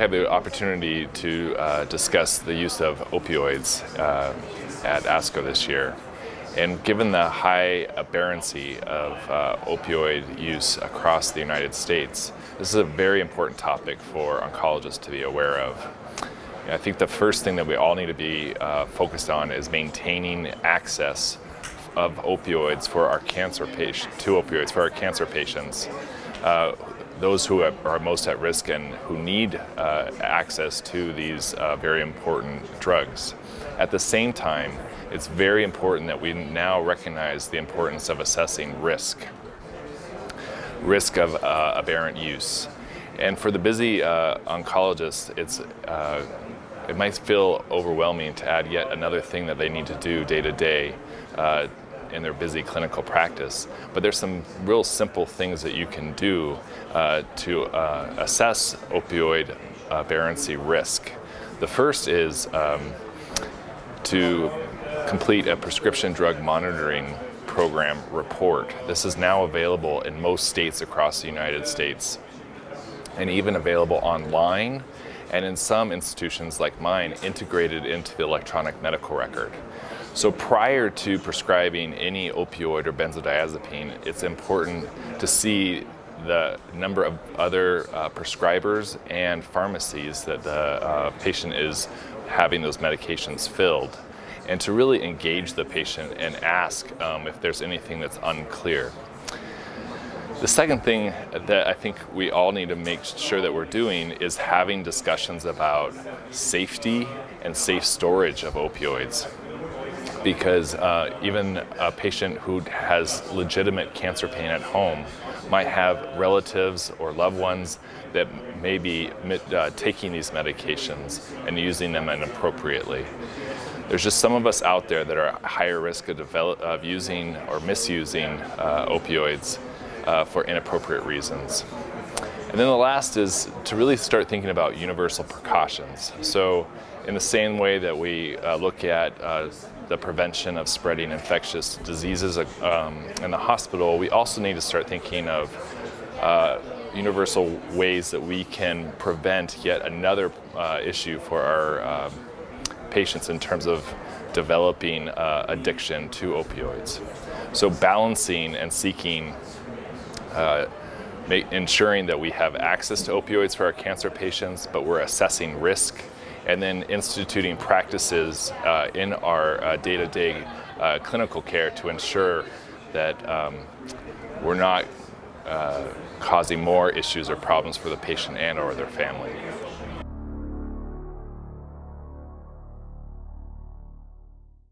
had the opportunity to discuss the use of opioids at ASCO this year. And given the high aberrancy of opioid use across the United States, this is a very important topic for oncologists to be aware of. I think the first thing that we all need to be focused on is maintaining access of opioids for our cancer patients, those who are most at risk and who need access to these very important drugs. At the same time, it's very important that we now recognize the importance of assessing risk of aberrant use. And for the busy oncologist, it might feel overwhelming to add yet another thing that they need to do day to day in their busy clinical practice. But there's some real simple things that you can do to assess opioid aberrancy risk. The first is to complete a prescription drug monitoring program report. This is now available in most states across the United States, and even available online, and in some institutions like mine, integrated into the electronic medical record. So prior to prescribing any opioid or benzodiazepine, it's important to see the number of other prescribers and pharmacies that the patient is having those medications filled, and to really engage the patient and ask if there's anything that's unclear. The second thing that I think we all need to make sure that we're doing is having discussions about safety and safe storage of opioids. Because even a patient who has legitimate cancer pain at home might have relatives or loved ones that may be taking these medications and using them inappropriately. There's just some of us out there that are at higher risk of using or misusing opioids for inappropriate reasons. And then the last is to really start thinking about universal precautions. So in the same way that we look at the prevention of spreading infectious diseases in the hospital, we also need to start thinking of universal ways that we can prevent yet another issue for our patients in terms of developing addiction to opioids. So balancing and seeking, ensuring that we have access to opioids for our cancer patients, but we're assessing risk, and then instituting practices in our day-to-day clinical care to ensure that we're not causing more issues or problems for the patient and or their family.